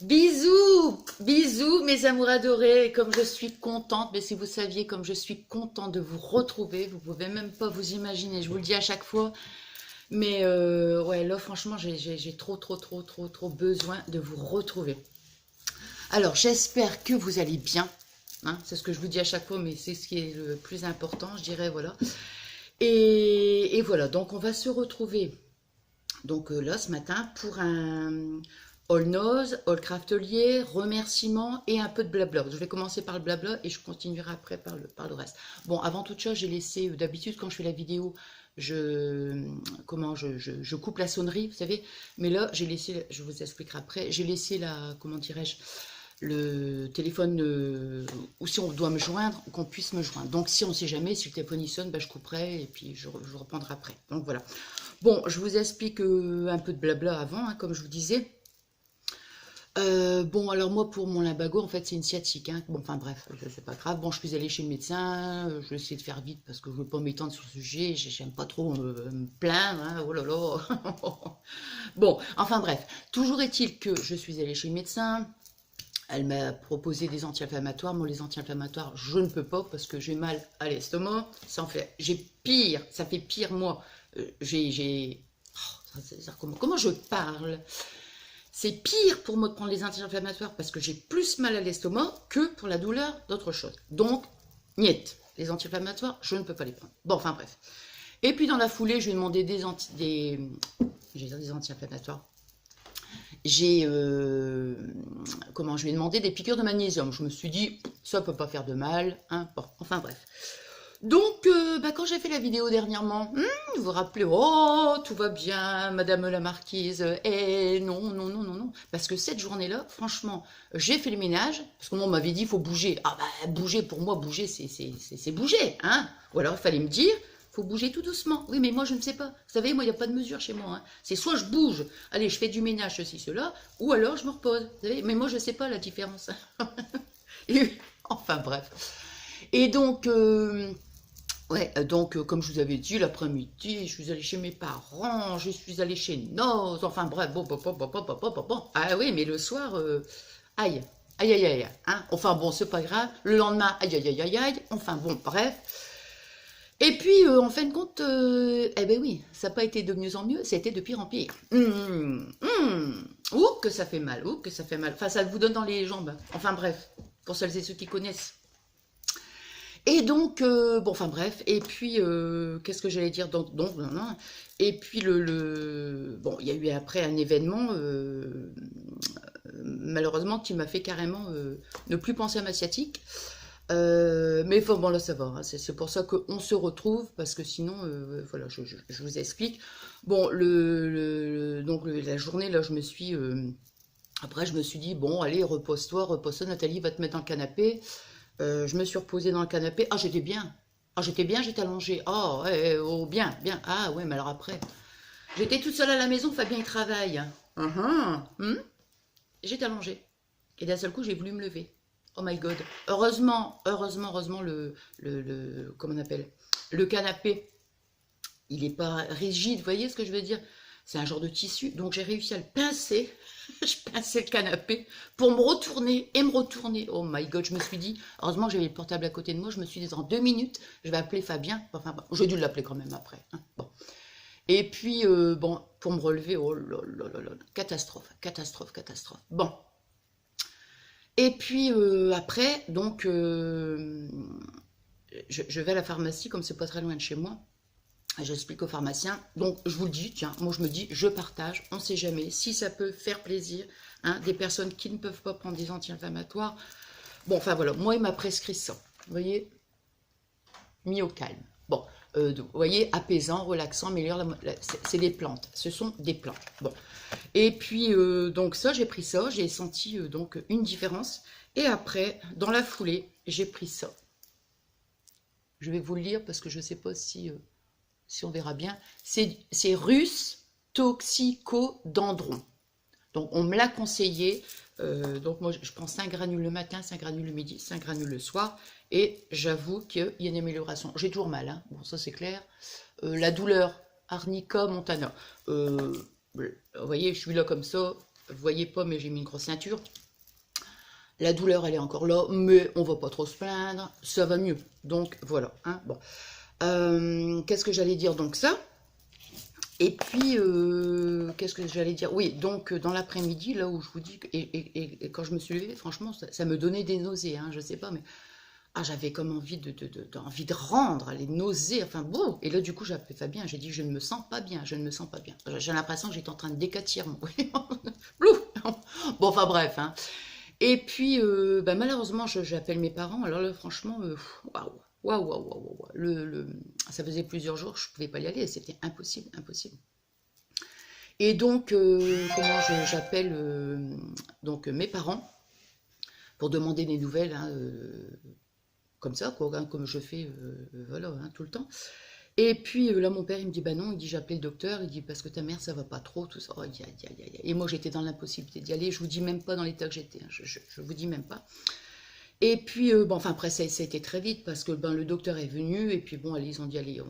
Bisous, bisous mes amours adorés, comme je suis contente, mais si vous saviez comme je suis contente de vous retrouver, vous pouvez même pas vous imaginer, je vous le dis à chaque fois, mais ouais là franchement j'ai trop besoin de vous retrouver. Alors j'espère que vous allez bien, hein, c'est ce que je vous dis à chaque fois, mais c'est ce qui est le plus important, je dirais, voilà. Et voilà, donc on va se retrouver donc là ce matin pour un all nose, all craftelier, remerciements et un peu de blabla. Je vais commencer par le blabla et je continuerai après par le reste. Bon, avant toute chose, j'ai laissé, d'habitude quand je fais la vidéo, je coupe la sonnerie, vous savez, mais là j'ai laissé, je vous expliquerai après, j'ai laissé la, comment dirais-je, le téléphone ou si on doit me joindre, qu'on puisse me joindre. Donc si on ne sait jamais, si le téléphone il sonne, ben, je couperai et puis je reprendrai après. Donc voilà. Bon, je vous explique un peu de blabla avant, hein, comme je vous disais. Bon, alors moi, pour mon lumbago, en fait, c'est une sciatique, hein. Bon, enfin bref, c'est pas grave. Bon, je suis allée chez le médecin, je vais essayer de faire vite parce que je ne veux pas m'étendre sur le sujet, j'aime pas trop me plaindre, hein, oh là là. Bon, enfin bref, toujours est-il que je suis allée chez le médecin, elle m'a proposé des anti-inflammatoires. Moi, les anti-inflammatoires, je ne peux pas parce que j'ai mal à l'estomac. Ça en fait, j'ai pire, ça fait pire, moi. Comment je parle? C'est pire pour moi de prendre les anti-inflammatoires parce que j'ai plus mal à l'estomac que pour la douleur d'autre chose. Donc, niet. Les anti-inflammatoires, je ne peux pas les prendre. Bon, enfin bref. Et puis dans la foulée, je lui ai demandé des anti-inflammatoires. Je lui ai demandé des piqûres de magnésium. Je me suis dit, ça peut pas faire de mal, hein. Bon, enfin bref. Donc, quand j'ai fait la vidéo dernièrement, vous vous rappelez, oh, tout va bien, Madame la Marquise, non, parce que cette journée-là, franchement, j'ai fait le ménage, parce que moi, on m'avait dit, il faut bouger. Ah bah, bouger, pour moi, bouger, c'est bouger, hein. Ou alors, il fallait me dire, faut bouger tout doucement. Oui, mais moi, je ne sais pas. Vous savez, moi, il n'y a pas de mesure chez moi, hein. C'est soit je bouge, allez, je fais du ménage, ceci, cela, ou alors je me repose. Vous savez, mais moi, je ne sais pas la différence. Enfin, bref. Et donc, ouais, donc comme je vous avais dit, l'après-midi, je suis allée chez mes parents, je suis allée chez Noz, enfin bref, bon. Ah oui, mais le soir, aïe, aïe, hein. Enfin bon, c'est pas grave. Le lendemain, aïe, enfin bon, bref. Et puis, en fin de compte, eh ben oui, ça n'a pas été de mieux en mieux, ça a été de pire en pire. Ouh, que ça fait mal, ouh, que ça fait mal. Enfin, ça vous donne dans les jambes. Enfin bref, pour celles et ceux qui connaissent. Et donc, bon, enfin bref, et puis, qu'est-ce que j'allais dire non. Et puis, bon, il y a eu après un événement, malheureusement, qui m'a fait carrément ne plus penser à ma sciatique. Mais enfin, bon, là, ça va, hein, c'est pour ça qu'on se retrouve, parce que sinon, voilà, je vous explique. Bon, donc, la journée, là, après, je me suis dit, bon, allez, repose-toi, Nathalie va te mettre dans le canapé. Je me suis reposée dans le canapé. Ah, j'étais bien. Ah, j'étais allongée. Oh, ouais, oh, bien. Ah, ouais, mais alors après, j'étais toute seule à la maison, Fabien, il travaille. J'étais allongée. Et d'un seul coup, j'ai voulu me lever. Oh my God. Heureusement, comment on appelle? Le canapé, il n'est pas rigide, vous voyez ce que je veux dire? C'est un genre de tissu, donc j'ai réussi à le pincer. Je pinçais le canapé pour me retourner et me retourner. Oh my God, je me suis dit, heureusement que j'avais le portable à côté de moi, je me suis dit, dans 2 minutes, je vais appeler Fabien. Enfin, bon, j'ai dû l'appeler quand même après, hein. Bon. Et puis, bon, pour me relever, oh là là, catastrophe. Bon. Et puis, après, donc, je vais à la pharmacie, comme c'est pas très loin de chez moi. J'explique au pharmacien. Donc, je vous le dis, tiens, moi je me dis, je partage, on ne sait jamais, si ça peut faire plaisir, hein, des personnes qui ne peuvent pas prendre des anti-inflammatoires. Bon, enfin voilà, moi il m'a prescrit ça, vous voyez, mis au calme. Bon, vous voyez, apaisant, relaxant, meilleur, c'est des plantes, ce sont des plantes. Bon, et puis, donc ça, j'ai pris ça, j'ai senti donc une différence. Et après, dans la foulée, j'ai pris ça. Je vais vous le lire parce que je ne sais pas si on verra bien, c'est russe toxicodendron. Donc on me l'a conseillé, donc moi je prends 5 granules le matin, 5 granules le midi, 5 granules le soir, et j'avoue qu'il y a une amélioration. J'ai toujours mal, hein. Bon ça c'est clair. La douleur, arnica montana. Vous voyez, je suis là comme ça, vous voyez pas, mais j'ai mis une grosse ceinture. La douleur, elle est encore là, mais on va pas trop se plaindre, ça va mieux. Donc, voilà. Hein, bon. Qu'est-ce que j'allais dire? Donc, ça. Et puis, qu'est-ce que j'allais dire? Oui, donc, dans l'après-midi, là où je vous dis, et quand je me suis levée, franchement, ça me donnait des nausées, hein, je sais pas, mais ah, j'avais comme envie envie de rendre, les nausées, enfin, bon. Et là, du coup, j'ai appelé Fabien, j'ai dit, je ne me sens pas bien, je ne me sens pas bien. J'ai l'impression que j'étais en train de décatir mon... Bon, enfin, bref, hein. Et puis, bah, malheureusement, j'appelle mes parents. Alors là, franchement, waouh, waouh, waouh, waouh, waouh. Ça faisait plusieurs jours que je ne pouvais pas y aller. C'était impossible, impossible. Et donc, comment j'appelle donc mes parents pour demander des nouvelles, hein, comme ça, quoi, hein, comme je fais, voilà, hein, tout le temps. Et puis là, mon père, il me dit, bah non, il dit, j'ai appelé le docteur, il dit, parce que ta mère, ça va pas trop, tout ça. Oh, et moi, j'étais dans l'impossibilité d'y aller, je vous dis même pas dans l'état que j'étais, hein, je vous dis même pas. Et puis, bon, enfin, après, ça a été très vite, parce que ben, le docteur est venu, et puis bon, allez, ils ont dit, allez,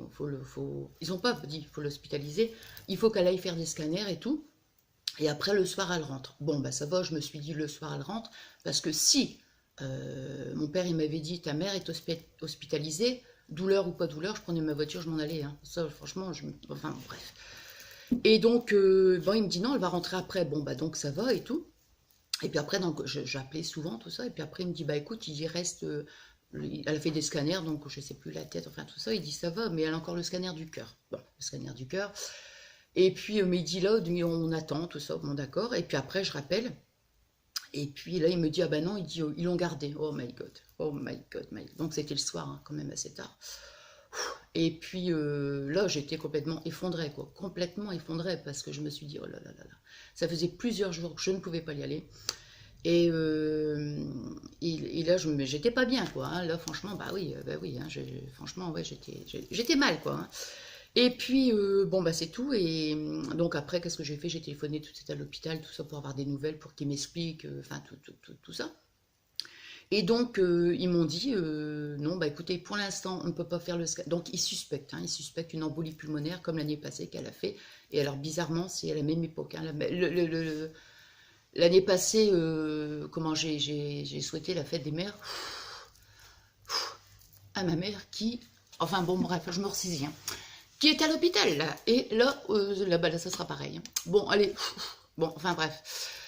ils ont pas dit, il faut l'hospitaliser, il faut qu'elle aille faire des scanners et tout, et après, le soir, elle rentre. Bon, bah ça va, je me suis dit, le soir, elle rentre, parce que si mon père, il m'avait dit, ta mère est hospitalisée, douleur ou pas douleur, je prenais ma voiture, je m'en allais. Hein. Ça, franchement, enfin, bon, bref. Et donc, bon, il me dit, non, elle va rentrer après. Bon, bah donc, ça va et tout. Et puis après, donc, j'appelais souvent, tout ça. Et puis après, il me dit, bah écoute, il y reste... elle a fait des scanners, donc je sais plus la tête, enfin tout ça. Il dit, ça va, mais elle a encore le scanner du cœur. Bon, le scanner du cœur. Et puis, mais il dit, là, on attend, tout ça. Bon, d'accord. Et puis après, je rappelle. Et puis là, il me dit, ah ben non, il dit, ils l'ont gardé. Oh my God, oh my God, my God. Donc c'était le soir, hein, quand même assez tard. Et puis là, j'étais complètement effondrée, quoi. Complètement effondrée, parce que je me suis dit, oh là là là là. Ça faisait plusieurs jours que je ne pouvais pas y aller. Et là, j'étais pas bien, quoi. Hein. Là, franchement, bah oui, hein, franchement, ouais, j'étais mal, quoi. Hein. Et puis, bon, bah c'est tout. Et donc après, qu'est-ce que j'ai fait? J'ai téléphoné tout de suite à l'hôpital, tout ça, pour avoir des nouvelles, pour qu'ils m'expliquent, enfin, tout ça. Et donc, ils m'ont dit, non, bah écoutez, pour l'instant, on ne peut pas faire le scanner. Donc, ils suspectent une embolie pulmonaire, comme l'année passée qu'elle a fait. Et alors, bizarrement, c'est à la même époque. Hein, l'année passée, comment j'ai souhaité la fête des mères à ma mère qui... Enfin, bon, bref, je me ressaisis, hein, qui est à l'hôpital, là. Et là, là, ça sera pareil. Hein. Bon, allez, bon, enfin, bref.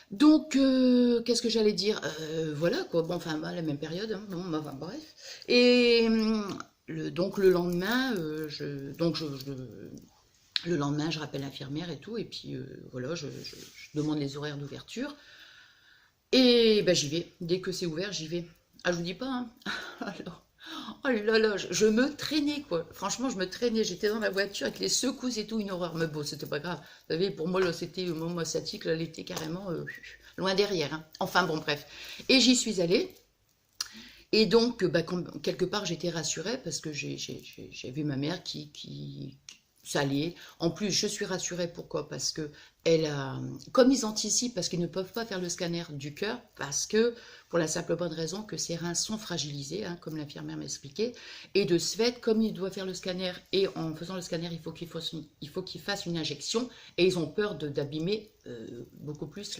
Donc, qu'est-ce que j'allais dire? Voilà, quoi. Bon, enfin, la même période. Hein. Bon, enfin, bref. Et donc, le lendemain, le lendemain, je rappelle l'infirmière et tout. Et puis, voilà, je demande les horaires d'ouverture. Et ben, j'y vais. Dès que c'est ouvert, j'y vais. Ah, je vous dis pas, hein. Alors, oh là là, je me traînais, quoi. Franchement, je me traînais. J'étais dans la voiture avec les secousses et tout, une horreur. Mais bon, c'était pas grave. Vous savez, pour moi, là, c'était le moment sciatique. Là, elle était carrément loin derrière. Hein. Enfin, bon, bref. Et j'y suis allée. Et donc, bah, quelque part, j'étais rassurée parce que j'ai vu ma mère qui ça allait. En plus, je suis rassurée. Pourquoi? Parce que comme ils anticipent, parce qu'ils ne peuvent pas faire le scanner du cœur, parce que, pour la simple bonne raison que ses reins sont fragilisés, hein, comme l'infirmière m'expliquait, et de ce fait, comme il doit faire le scanner, et en faisant le scanner, il faut qu'il fasse une injection, et ils ont peur d'abîmer beaucoup plus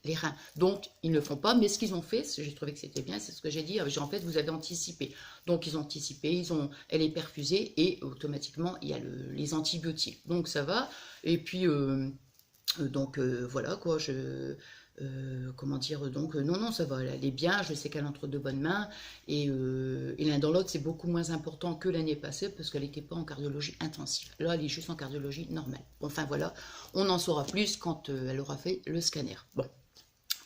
les reins. Donc, ils ne le font pas, mais ce qu'ils ont fait, j'ai trouvé que c'était bien, c'est ce que j'ai dit, en fait, vous avez anticipé. Donc, ils ont anticipé, elle est perfusée, et automatiquement, il y a les antibiotiques. Donc, ça va, et puis... donc voilà quoi, comment dire, donc non, ça va, elle est bien, je sais qu'elle entre de bonnes mains, et l'un dans l'autre, c'est beaucoup moins important que l'année passée, parce qu'elle n'était pas en cardiologie intensive. Là, elle est juste en cardiologie normale. Bon, enfin voilà, on en saura plus quand elle aura fait le scanner. Bon,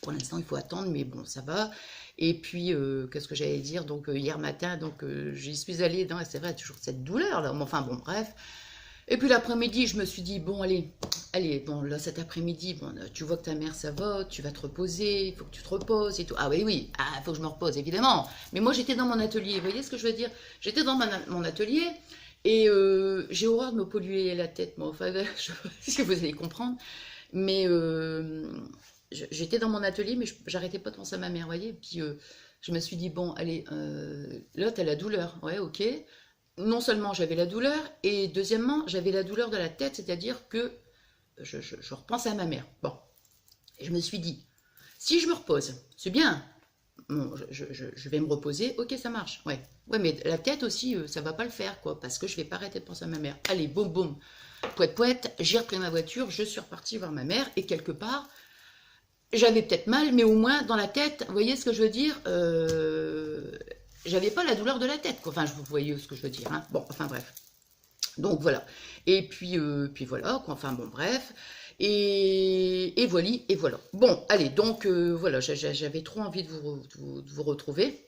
pour l'instant, il faut attendre, mais bon, ça va. Et puis, qu'est-ce que j'allais dire? Donc, hier matin, donc j'y suis allée, c'est vrai, toujours cette douleur, là, enfin bon, bref. Et puis l'après-midi, je me suis dit, bon, allez, bon, là, cet après-midi, bon, tu vois que ta mère, ça va, tu vas te reposer, il faut que tu te reposes et tout. Ah oui, il faut que je me repose, évidemment. Mais moi, j'étais dans mon atelier, vous voyez ce que je veux dire? J'étais dans mon atelier et j'ai horreur de me polluer la tête, moi, enfin, je sais pas si vous allez comprendre. Mais j'étais dans mon atelier, mais j'arrêtais pas de penser à ma mère, vous voyez? Et puis, je me suis dit, bon, allez, là, t'as la douleur, ouais, ok. Non seulement j'avais la douleur, et deuxièmement, j'avais la douleur de la tête, c'est-à-dire que je repense à ma mère. Bon, Et je me suis dit, si je me repose, c'est bien. Bon, je vais me reposer, ok, ça marche. Ouais, ouais, mais la tête aussi, ça va pas le faire, quoi, parce que je vais pas arrêter de penser à ma mère. Allez, boum, boum, pouette, pouette, j'ai repris ma voiture, je suis repartie voir ma mère, et quelque part, j'avais peut-être mal, mais au moins, dans la tête, vous voyez ce que je veux dire, j'avais pas la douleur de la tête, quoi. Enfin, vous voyez ce que je veux dire, hein. Bon, enfin, bref. Donc, voilà. Et puis voilà, quoi. Enfin, bon, bref. Et voilà, et voilà. Bon, allez, donc, voilà, j'avais trop envie de vous retrouver.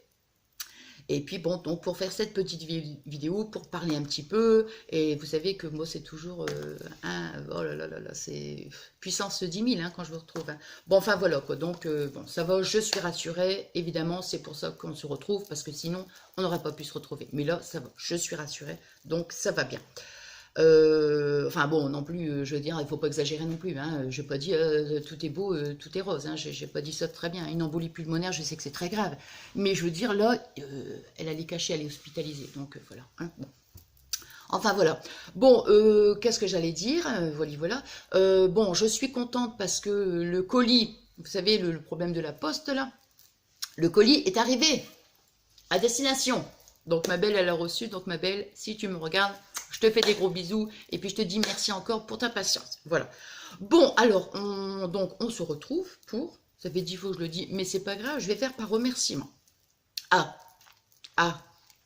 Et puis bon, donc pour faire cette petite vidéo, pour parler un petit peu, et vous savez que moi c'est toujours, oh là là là là, c'est puissance 10 000 hein, quand je vous retrouve. Hein. Bon, enfin voilà quoi, donc bon, ça va, je suis rassurée, évidemment c'est pour ça qu'on se retrouve, parce que sinon on n'aurait pas pu se retrouver. Mais là, ça va, je suis rassurée, donc ça va bien. Enfin bon, non plus, je veux dire, il faut pas exagérer non plus. Hein. Je n'ai pas dit tout est beau, tout est rose. Hein. J'ai pas dit ça très bien. Une embolie pulmonaire, je sais que c'est très grave. Mais je veux dire, là, elle allait cacher, elle est hospitalisée. Donc voilà. Hein. Bon. Enfin voilà. Bon, qu'est-ce que j'allais dire? Voilà, voilà. Bon, je suis contente parce que le colis, vous savez, le problème de la poste là, le colis est arrivé à destination. Donc ma belle, elle a reçu. Donc ma belle, si tu me regardes, je te fais des gros bisous. Et puis je te dis merci encore pour ta patience. Voilà. Bon, alors, on se retrouve pour... Ça fait 10 fois que je le dis, mais c'est pas grave. Je vais faire par remerciement.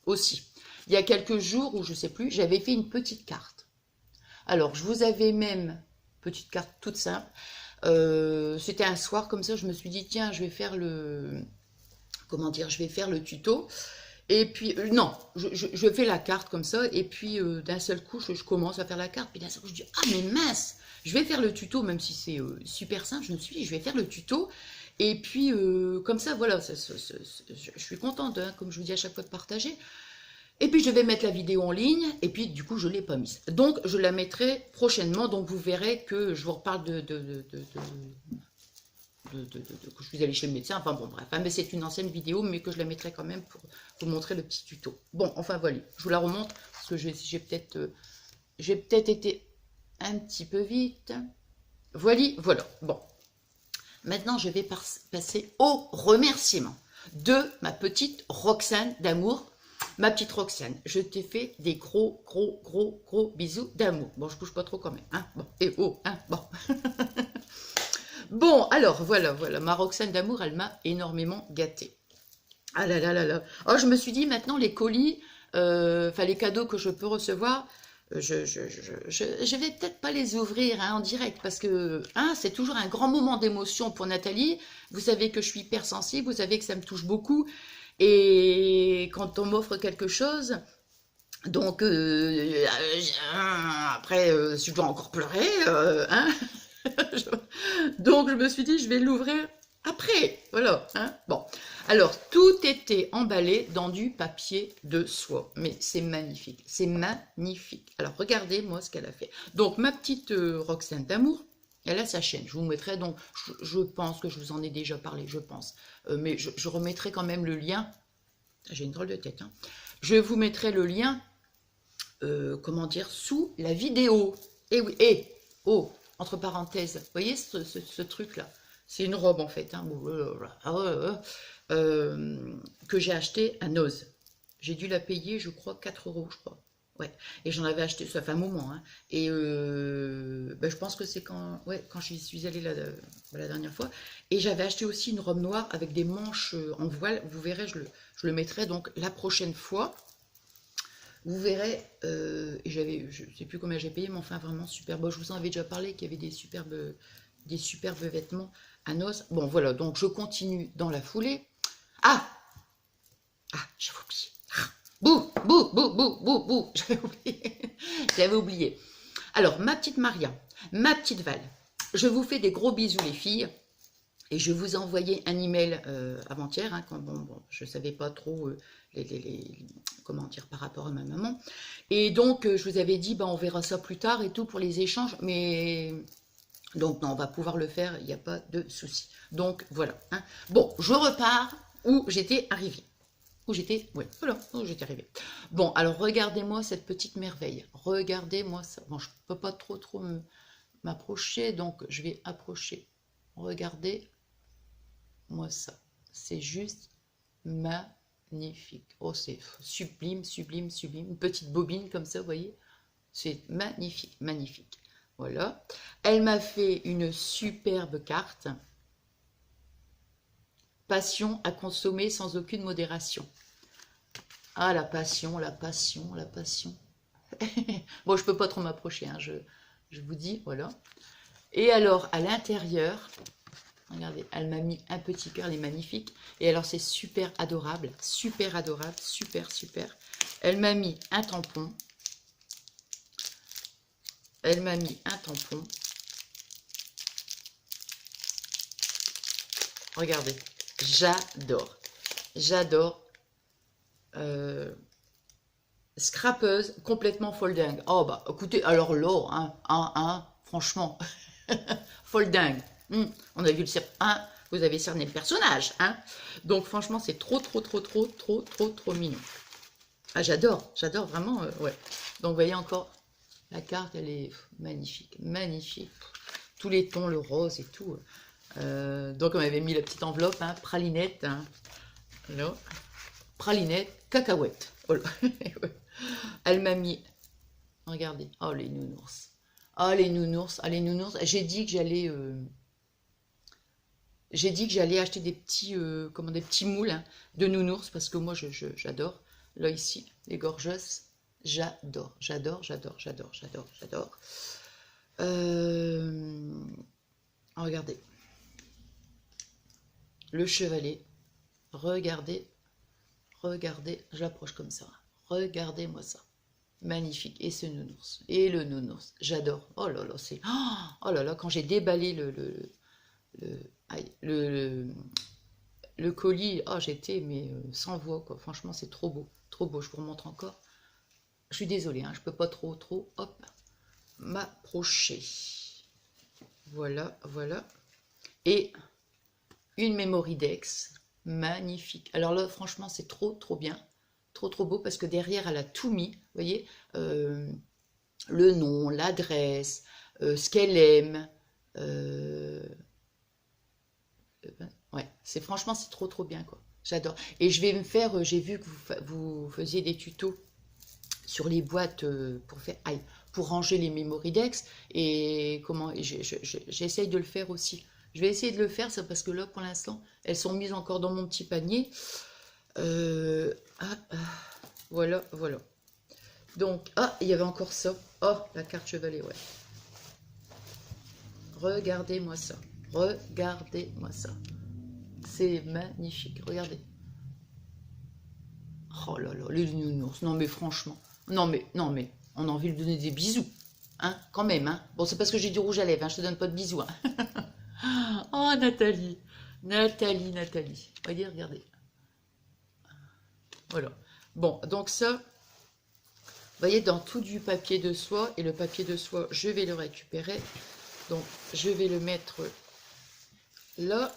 Aussi. Il y a quelques jours, ou je sais plus, j'avais fait une petite carte. Alors, je vous avais même... Petite carte toute simple. C'était un soir comme ça, je me suis dit, tiens, je vais faire le... Comment dire? Je vais faire le tuto. Et puis, non, je fais la carte comme ça, et puis d'un seul coup, je commence à faire la carte, puis d'un seul coup, je dis, ah mais mince, je vais faire le tuto, même si c'est super simple, je me suis dit, je vais faire le tuto, et puis comme ça, voilà, je suis contente, hein, comme je vous dis à chaque fois, de partager. Et puis, je vais mettre la vidéo en ligne, et puis du coup, je ne l'ai pas mise. Donc, je la mettrai prochainement, donc vous verrez que je vous reparle que je suis allée chez le médecin, enfin bon bref, hein, mais c'est une ancienne vidéo, mais que je la mettrai quand même pour vous montrer le petit tuto. Bon, enfin voilà, je vous la remonte, parce que j'ai peut-être été un petit peu vite. Voilà, bon. Maintenant, je vais passer au remerciement de ma petite Roxane d'amour. Ma petite Roxane, je t'ai fait des gros bisous d'amour. Bon, je bouge pas trop quand même, hein, bon, et oh, hein, bon. Bon, alors, voilà, ma Roxane d'amour, elle m'a énormément gâtée. Ah là là là là. Oh, je me suis dit, maintenant, les colis, enfin, les cadeaux que je peux recevoir, je vais peut-être pas les ouvrir hein, en direct, parce que hein, c'est toujours un grand moment d'émotion pour Nathalie. Vous savez que je suis hypersensible, vous savez que ça me touche beaucoup. Et quand on m'offre quelque chose... Donc, après, je dois encore pleurer, hein. Donc, je me suis dit, je vais l'ouvrir après. Voilà. Hein, bon. Alors, tout était emballé dans du papier de soie. Mais c'est magnifique. C'est magnifique. Alors, regardez, moi, ce qu'elle a fait. Donc, ma petite Roxane d'amour, elle a sa chaîne. Je vous mettrai donc, je pense que je vous en ai déjà parlé, je pense. Mais je remettrai quand même le lien. J'ai une drôle de tête. Hein. Je vous mettrai le lien, comment dire, sous la vidéo. Et oui, oh, entre parenthèses, vous voyez ce truc-là? C'est une robe en fait, hein, que j'ai acheté à Noz. J'ai dû la payer, je crois, 4 €, je crois. Ouais. Et j'en avais acheté, ça fait un moment. Hein. Et je pense que c'est quand j'y suis allée la dernière fois. Et j'avais acheté aussi une robe noire avec des manches en voile. Vous verrez, je le mettrai donc la prochaine fois. Vous verrez, je ne sais plus combien j'ai payé, mais enfin vraiment super beau. Je vous en avais déjà parlé qu'il y avait des superbes vêtements à Noz. Bon voilà, donc je continue dans la foulée. J'avais oublié. Bouh, j'avais oublié. Alors, ma petite Maria, ma petite Val, je vous fais des gros bisous les filles. Et je vous ai envoyé un email avant-hier, hein, quand je ne savais pas trop comment dire par rapport à ma maman. Et donc, je vous avais dit, on verra ça plus tard et tout pour les échanges. Mais donc, non, on va pouvoir le faire, il n'y a pas de souci. Donc, voilà. Hein. Bon, je repars où j'étais arrivée. Où j'étais arrivée. Bon, alors, regardez-moi cette petite merveille. Regardez-moi ça. Bon, je ne peux pas trop m'approcher, donc je vais approcher. regardez-moi ça. C'est juste magnifique. Oh, c'est sublime, sublime, sublime. Une petite bobine comme ça, vous voyez. C'est magnifique, magnifique. Voilà. Elle m'a fait une superbe carte. Passion à consommer sans aucune modération. Ah, la passion, la passion, la passion. Bon, je peux pas trop m'approcher, hein, je vous dis, voilà. Et alors, à l'intérieur, regardez, elle m'a mis un petit cœur, elle est magnifique. Et alors, c'est super adorable, super, super. Elle m'a mis un tampon. Elle m'a mis un tampon. Regardez, j'adore. J'adore. Scrapeuse complètement folding. Oh bah écoutez, alors là, franchement, folding. On a vu vous avez cerné le personnage, hein. Donc franchement, c'est trop mignon. Ah, j'adore vraiment, ouais. Donc vous voyez encore, la carte, elle est magnifique, magnifique. Tous les tons, le rose et tout. Donc on avait mis la petite enveloppe, hein, pralinette, hein. Là. Pralinette, cacahuète. Voilà. Elle m'a mis, regardez, oh les nounours. Oh les nounours, les nounours. J'ai dit que j'allais acheter des petits, des petits moules, hein, de nounours, parce que moi j'adore. Là ici, les gorgeuses, j'adore. Regardez. Le chevalet. Regardez, j'approche comme ça. Regardez-moi ça. Magnifique. Et ce nounours. Et le nounours. J'adore. Oh là là, c'est... Oh là là, quand j'ai déballé le colis, oh, j'étais sans voix, quoi. Franchement, c'est trop beau. Trop beau. Je vous remontre encore. Je suis désolée, hein, je peux pas trop, hop, m'approcher. Voilà. Et une Mémoridex. Magnifique. Alors là, franchement, c'est trop bien. Trop beau, parce que derrière, elle a tout mis. Vous voyez, le nom, l'adresse, ce qu'elle aime. Ouais, franchement, c'est trop bien, quoi. J'adore. Et je vais me faire, j'ai vu que vous faisiez des tutos sur les boîtes pour ranger les Mémoridex. Et comment j'essaye de le faire aussi. Je vais essayer de le faire, ça, parce que là, pour l'instant, elles sont mises encore dans mon petit panier. Voilà. Donc, il y avait encore ça. Oh, la carte chevalet, ouais. Regardez-moi ça. C'est magnifique, regardez. Oh là là, les nounours. Non mais franchement, non mais, on a envie de donner des bisous. Hein, quand même, hein. Bon, c'est parce que j'ai du rouge à lèvres, hein, je te donne pas de bisous, hein. Oh, Nathalie. Regardez. Voilà. Bon, donc ça, vous voyez, dans tout du papier de soie, et le papier de soie, je vais le récupérer. Donc, je vais le mettre là.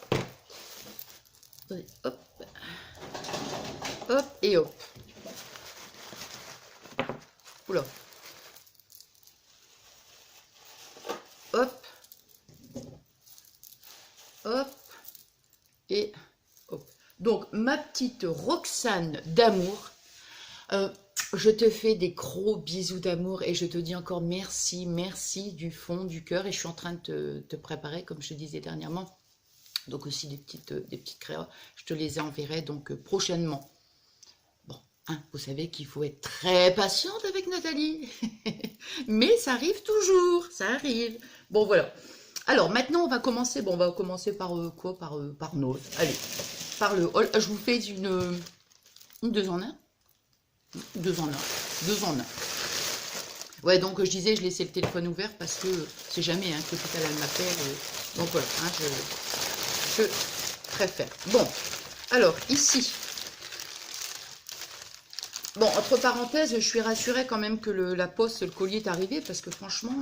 Attendez, hop. Hop et hop. Oula. Hop. Hop. Et hop. Donc, ma petite Roxane d'amour, je te fais des gros bisous d'amour et je te dis encore merci du fond du cœur. Et je suis en train de te préparer, comme je te disais dernièrement, donc aussi des petites créas. Je te les enverrai donc prochainement. Bon, hein, vous savez qu'il faut être très patiente avec Nathalie. Mais ça arrive toujours, ça arrive. Bon, voilà. Alors, maintenant, on va commencer. Bon, on va commencer par quoi? Par Nose. Allez, par le haul. Je vous fais une 2 en 1. 2 en 1. Ouais, donc je disais, je laissais le téléphone ouvert parce que c'est jamais hein, que tout à l'heure elle m'appelle. Donc voilà, hein, je préfère. Bon, alors ici. Bon, entre parenthèses, je suis rassurée quand même que la poste, le colis est arrivé parce que franchement,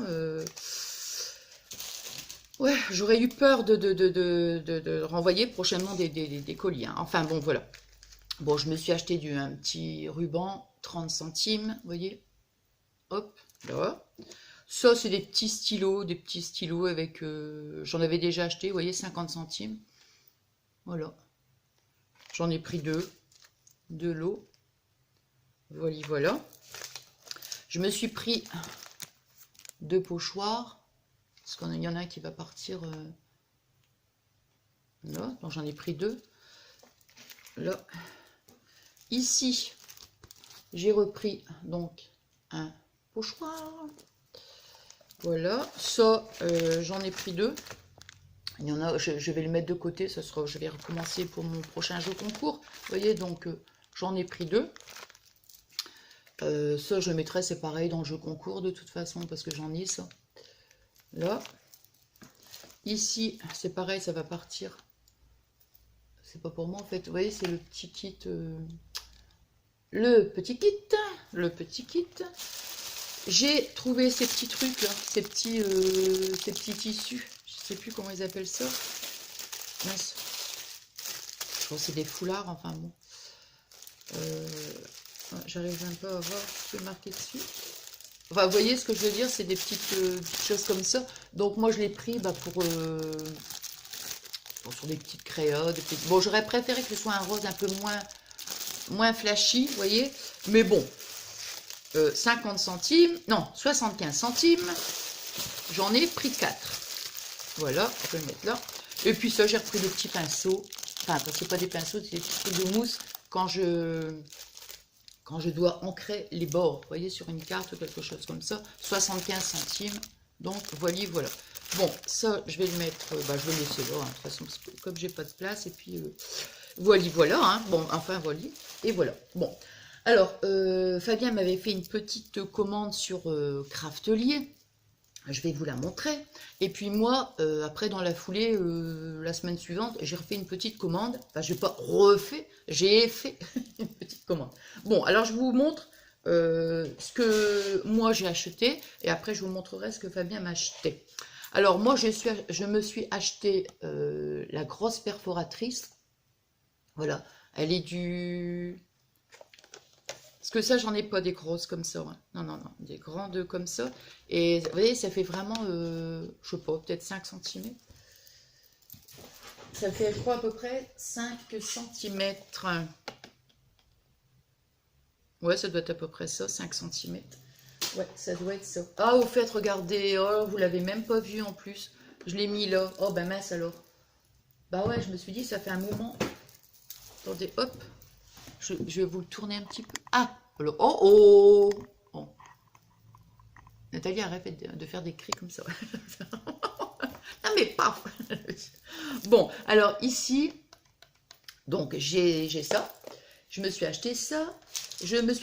ouais, j'aurais eu peur de renvoyer prochainement des colis. Hein. Enfin bon, voilà. Bon, je me suis acheté un petit ruban, 30 centimes, vous voyez. Hop, là. Ça, c'est des petits stylos avec... j'en avais déjà acheté, vous voyez, 50 centimes. Voilà. J'en ai pris deux. De l'eau. Voilà, voilà. Je me suis pris 2 pochoirs. Parce qu'il y en a un qui va partir... là, donc j'en ai pris 2. Là. Ici, j'ai repris donc un pochoir. Voilà, ça, j'en ai pris 2. Il y en a, je vais le mettre de côté, ça sera, je vais recommencer pour mon prochain jeu concours. Vous voyez, donc j'en ai pris 2. Ça, je mettrai, c'est pareil, dans le jeu concours de toute façon, parce que j'en ai ça. Là. Ici, c'est pareil, ça va partir. C'est pas pour moi, en fait. Vous voyez, c'est le petit kit. Le petit kit. J'ai trouvé ces petits trucs là, ces petits tissus. Je sais plus comment ils appellent ça. Mince. Je crois que c'est des foulards, enfin bon. J'arrive même pas à voir ce qui est marqué dessus. Enfin, vous voyez ce que je veux dire, c'est des petites choses comme ça. Donc moi je l'ai pris pour sur des petites créoles. Bon, j'aurais préféré que ce soit un rose un peu moins flashy, vous voyez. Mais bon, 50 centimes, non, 75 centimes, j'en ai pris 4. Voilà, je vais le mettre là. Et puis ça, j'ai repris des petits pinceaux. Enfin, c'est pas des pinceaux, c'est des petits trucs de mousse quand je dois ancrer les bords, vous voyez, sur une carte ou quelque chose comme ça. 75 centimes, donc voilà, voilà. Bon, ça, je vais le mettre, je vais le laisser là, hein, de toute façon, parce que comme j'ai pas de place, et puis voilà, hein, bon, enfin, voilà, et voilà. Bon, alors, Fabien m'avait fait une petite commande sur Craftelier. Je vais vous la montrer. Et puis moi, après dans la foulée, la semaine suivante, j'ai refait une petite commande. Enfin, je n'ai pas refait, j'ai fait une petite commande. Bon, alors je vous montre ce que moi j'ai acheté. Et après, je vous montrerai ce que Fabien m'a acheté. Alors moi, je me suis acheté la grosse perforatrice. Voilà, elle est du... Parce que ça, j'en ai pas des grosses comme ça. Hein. Non, non, non, des grandes comme ça. Et vous voyez, ça fait vraiment, je sais pas, peut-être 5 cm. Ça fait, je crois, à peu près 5 cm. Ouais, ça doit être à peu près ça, 5 cm. Ouais, ça doit être ça. Ah, au fait, regardez, oh, vous l'avez même pas vu en plus. Je l'ai mis là. Oh, ben mince alors. Bah ouais, je me suis dit, ça fait un moment. Attendez, hop. Je vais vous le tourner un petit peu. Ah, alors, oh, oh, oh. Nathalie, arrête de faire des cris comme ça. Non, mais paf. Bon, alors ici, donc j'ai ça. Je me suis acheté ça.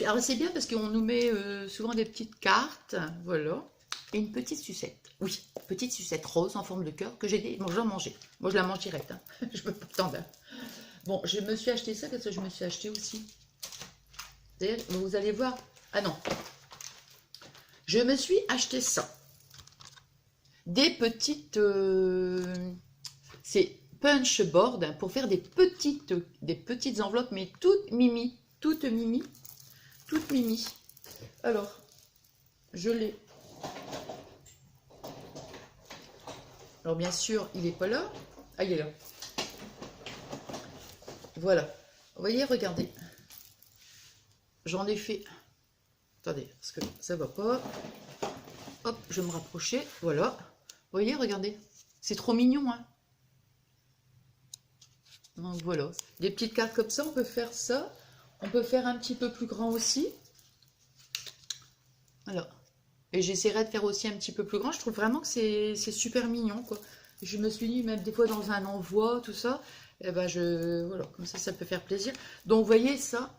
Alors c'est bien parce qu'on nous met souvent des petites cartes. Voilà. Et une petite sucette. Oui, petite sucette rose en forme de cœur que j'ai déjà mangée. Moi, je la mange direct. Hein. Je peux pas attendre. Bon, je me suis acheté ça, qu'est-ce que je me suis acheté aussi? Vous allez voir. Ah non. Je me suis acheté ça. Des petites... c'est punch board pour faire des petites enveloppes, mais toutes mimi. Toutes mimi. Toutes mimi. Alors, je l'ai. Alors, bien sûr, il n'est pas là. Ah, il est là. Voilà. Vous voyez, regardez. J'en ai fait... Attendez, parce que ça va pas. Hop, je vais me rapprocher. Voilà. Vous voyez, regardez. C'est trop mignon, hein. Donc, voilà. Des petites cartes comme ça, on peut faire ça. On peut faire un petit peu plus grand aussi. Voilà. Et j'essaierai de faire aussi un petit peu plus grand. Je trouve vraiment que c'est super mignon, quoi. Je me suis dit, même des fois dans un envoi, tout ça... Et ben voilà, comme ça peut faire plaisir. Donc, vous voyez ça.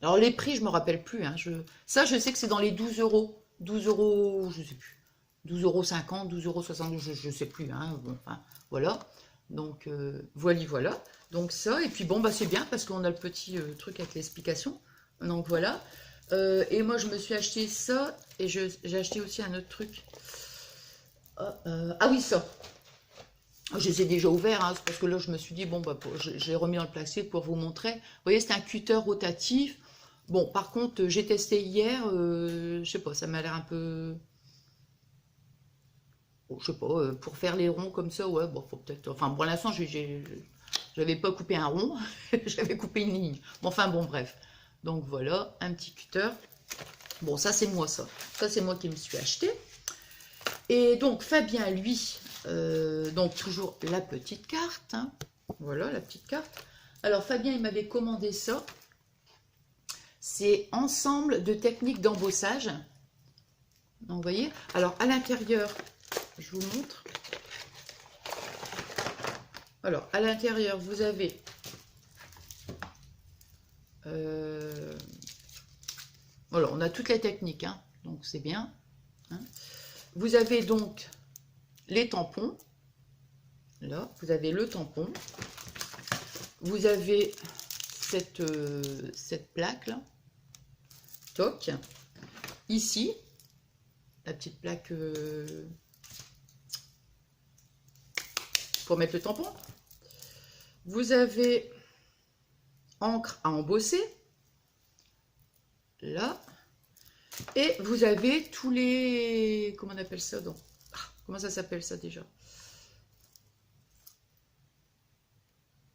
Alors, les prix, je ne me rappelle plus. Hein, ça, je sais que c'est dans les 12 euros. 12 euros, je ne sais plus. 12,50 €, 12,72 €, je ne sais plus. Hein, bon, enfin, voilà. Donc, voilà. Donc, ça. Et puis, bon, bah, c'est bien parce qu'on a le petit truc avec l'explication. Donc, voilà. Et moi, je me suis acheté ça. Et j'ai acheté aussi un autre truc. Ah oui, ça. Je les ai déjà ouverts, hein, parce que là, je me suis dit, bon, bah, j'ai remis dans le plastique pour vous montrer. Vous voyez, c'est un cutter rotatif. Bon, par contre, j'ai testé hier, je sais pas, ça m'a l'air un peu... Bon, je sais pas, pour faire les ronds comme ça, ouais, bon, faut peut-être... Enfin, pour l'instant, j'avais pas coupé un rond, j'avais coupé une ligne. Bon, enfin, bon, bref. Donc, voilà, un petit cutter. Bon, ça, c'est moi, ça. Ça, c'est moi qui me suis acheté. Et donc, Fabien, lui, donc, toujours la petite carte. Hein. Voilà, la petite carte. Alors, Fabien, il m'avait commandé ça. C'est ensemble de techniques d'embossage. Donc, vous voyez. Alors, à l'intérieur... Je vous montre. Alors, à l'intérieur, vous avez voilà, on a toutes les techniques, hein, donc c'est bien. Hein. Vous avez donc les tampons. Là, vous avez le tampon. Vous avez cette plaque là. Toc. Ici, la petite plaque... pour mettre le tampon. Vous avez encre à embosser. Là. Et vous avez tous les... Comment on appelle ça donc comment ça s'appelle ça déjà?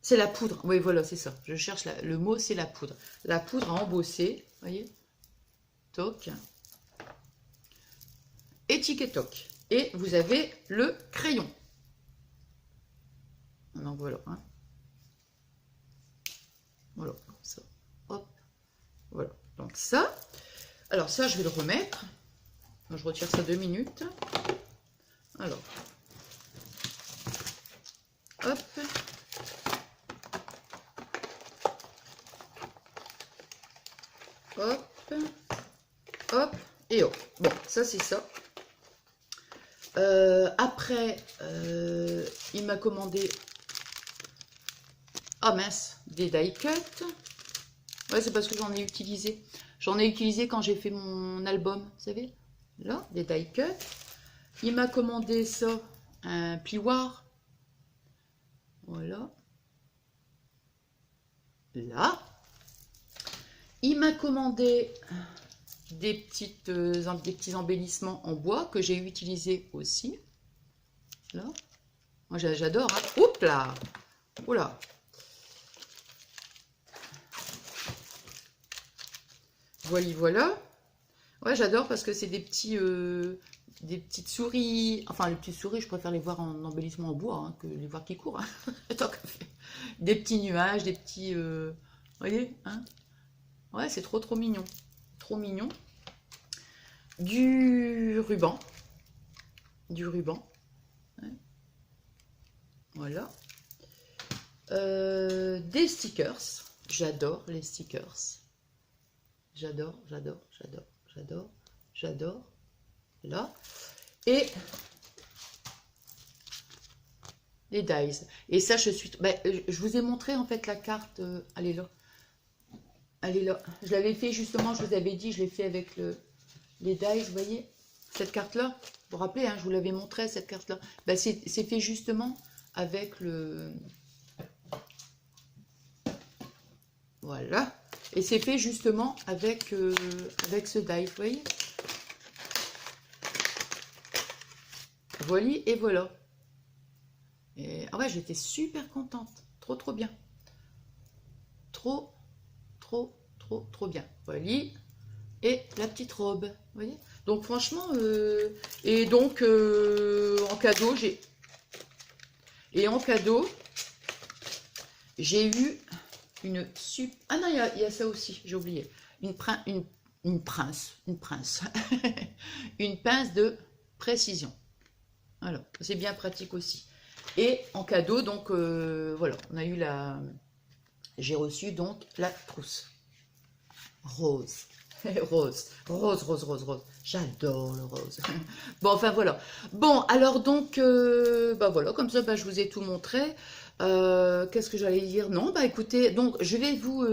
C'est la poudre. Oui, voilà, c'est ça. Je cherche le mot, c'est la poudre. La poudre à embosser. Voyez? Toc. Et tic et toc. Et vous avez le crayon. Donc voilà, hein. Voilà, ça, hop, voilà, donc ça, alors ça je vais le remettre, je retire ça 2 minutes, alors, hop, hop, hop, et hop, bon, ça c'est ça. Après, il m'a commandé... Ah mince, des die cut. Ouais, c'est parce que j'en ai utilisé. J'en ai utilisé quand j'ai fait mon album, vous savez. Là, des die cut. Il m'a commandé ça, un plioir. Voilà. Là. Il m'a commandé des petits embellissements en bois que j'ai utilisé aussi. Là. Moi, j'adore. Hein. Oups là. Oula. Voilà. Ouais, j'adore parce que c'est des petites souris. Enfin, les petites souris, je préfère les voir en embellissement en bois hein, que les voir qui courent. Hein. Tant qu'à faire. Des petits nuages, des petits... Vous voyez hein. Ouais, c'est trop mignon. Trop mignon. Du ruban. Ouais. Voilà. Des stickers. J'adore les stickers. J'adore. Là. Et les dies. Et ça, je suis... Ben, je vous ai montré en fait la carte. Elle est là. Elle est là. Je l'avais fait justement, je vous avais dit, je l'ai fait avec les dies, vous voyez. Cette carte-là, vous vous rappelez, hein, je vous l'avais montré, cette carte-là. Ben, c'est fait justement avec le... Voilà. Et c'est fait justement avec ce die, vous voyez. Voilà, et voilà. Et, ah ouais, j'étais super contente. Trop bien. Trop bien. Voilà. Et la petite robe, vous voyez. Donc franchement, et donc en cadeau, j'ai eu une super... Ah non, il y a ça aussi, j'ai oublié. Une pince. Une pince de précision. Alors, c'est bien pratique aussi. Et en cadeau, donc, voilà, on a eu j'ai reçu donc la trousse. Rose. Rose. J'adore le rose. Bon, enfin, voilà. Bon, alors donc, bah voilà, comme ça, bah, je vous ai tout montré. Qu'est-ce que j'allais dire? Non, bah écoutez, donc, je vais vous,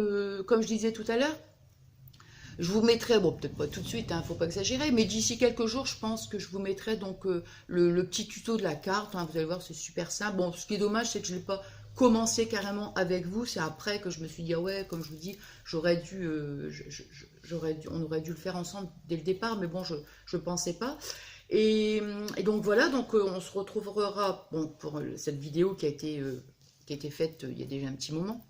comme je disais tout à l'heure, je vous mettrai, bon peut-être pas tout de suite, hein, faut pas exagérer, mais d'ici quelques jours, je pense que je vous mettrai donc le petit tuto de la carte, hein, vous allez voir, c'est super simple. Bon, ce qui est dommage, c'est que je ne l'ai pas commencé carrément avec vous. C'est après que je me suis dit, ah ouais, comme je vous dis, j'aurais dû, on aurait dû le faire ensemble dès le départ, mais bon, je ne pensais pas. Et donc voilà, donc on se retrouvera bon, pour cette vidéo qui a été faite il y a déjà un petit moment.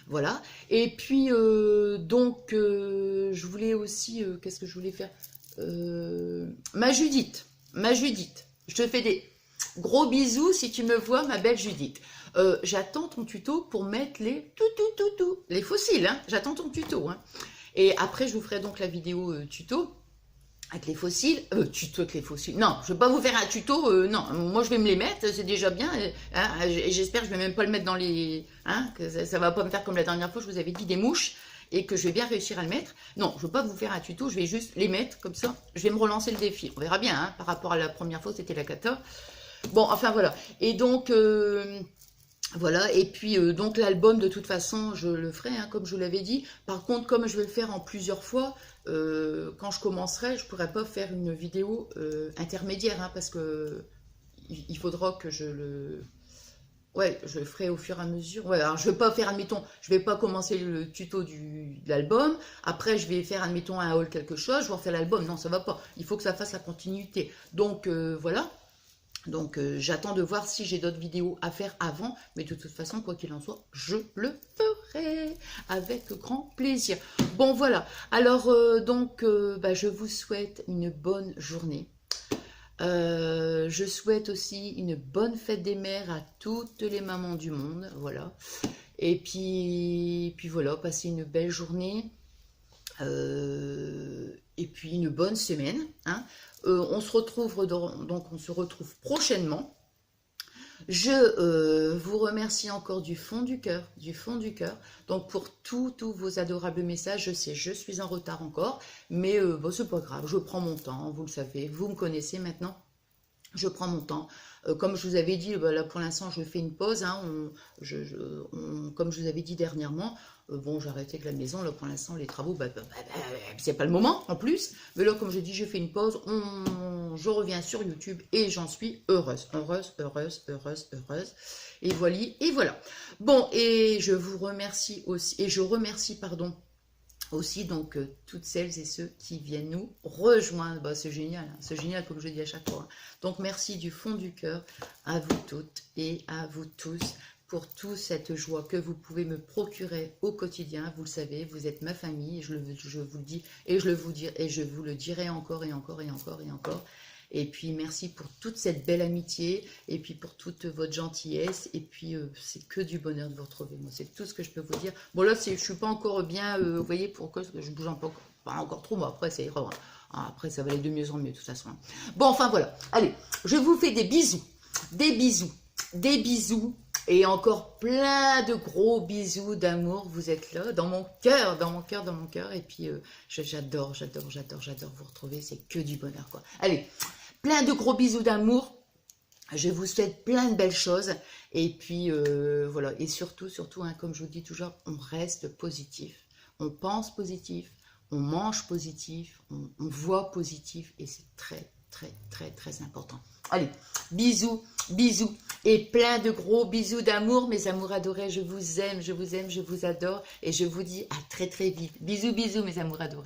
Voilà. Et puis, je voulais aussi, qu'est-ce que je voulais faire, ma Judith, je te fais des gros bisous si tu me vois, ma belle Judith. J'attends ton tuto pour mettre les fossiles, hein. J'attends ton tuto, hein. Et après, je vous ferai donc la vidéo tuto avec les fossiles. Tuto avec les fossiles. Non, je ne vais pas vous faire un tuto. Non, moi, je vais me les mettre. C'est déjà bien. Hein, et j'espère que je ne vais même pas le mettre dans les... Hein, que ça ne va pas me faire comme la dernière fois, je vous avais dit, des mouches. Et que je vais bien réussir à le mettre. Non, je ne vais pas vous faire un tuto. Je vais juste les mettre comme ça. Je vais me relancer le défi. On verra bien. Hein, par rapport à la première fois, c'était la cata. Bon, enfin, voilà. Et donc... voilà, et puis donc l'album de toute façon je le ferai hein, comme je vous l'avais dit. Par contre comme je vais le faire en plusieurs fois, quand je commencerai je pourrais pas faire une vidéo intermédiaire hein, parce que il faudra que je le... Ouais, je le ferai au fur et à mesure. Ouais, alors je vais pas faire, admettons, je vais pas commencer le tuto de l'album. Après, je vais faire, admettons, un haul quelque chose. Je vais refaire l'album. Non, ça va pas. Il faut que ça fasse la continuité. Donc, voilà. Donc, j'attends de voir si j'ai d'autres vidéos à faire avant. Mais de toute façon, quoi qu'il en soit, je le ferai avec grand plaisir. Bon, voilà. Alors, je vous souhaite une bonne journée. Je souhaite aussi une bonne fête des mères à toutes les mamans du monde. Voilà. Et puis voilà, passez une belle journée. Et puis une bonne semaine. Hein. On se retrouve prochainement. Je vous remercie encore du fond du cœur, donc pour tous vos adorables messages. Je sais, je suis en retard encore, mais bon, c'est pas grave, je prends mon temps, vous le savez, vous me connaissez maintenant. Je prends mon temps. Comme je vous avais dit, là pour l'instant je fais une pause. Hein, comme je vous avais dit dernièrement, bon j'ai arrêté avec la maison. Là pour l'instant les travaux, c'est pas le moment en plus. Mais là comme je dis, je fais une pause. Je reviens sur YouTube et j'en suis heureuse. Et voilà. Bon, et je vous remercie aussi, et je remercie, pardon, aussi donc toutes celles et ceux qui viennent nous rejoindre. C'est génial, hein, c'est génial comme je dis à chaque fois. Donc merci du fond du cœur à vous toutes et à vous tous pour toute cette joie que vous pouvez me procurer au quotidien. Vous le savez, vous êtes ma famille, je vous le dis et je vous le dirai encore et encore et encore et encore. Et puis merci pour toute cette belle amitié et puis pour toute votre gentillesse. Et puis c'est que du bonheur de vous retrouver. Moi, c'est tout ce que je peux vous dire. Bon là, je suis pas encore bien, vous voyez, pourquoi je bouge pas encore trop. Moi, après, ça ira. Après, ça va aller de mieux en mieux, de toute façon. Bon, enfin voilà. Allez, je vous fais des bisous. Des bisous. Et encore plein de gros bisous d'amour. Vous êtes là, dans mon cœur. Et puis, j'adore vous retrouver. C'est que du bonheur, quoi. Allez, plein de gros bisous d'amour. Je vous souhaite plein de belles choses. Et puis, voilà. Et surtout, hein, comme je vous dis toujours, on reste positif. On pense positif. On mange positif. On voit positif. Et c'est très important. Allez, bisous et plein de gros bisous d'amour, mes amours adorés. Je vous aime, je vous adore et je vous dis à très vite. Bisous, mes amours adorés.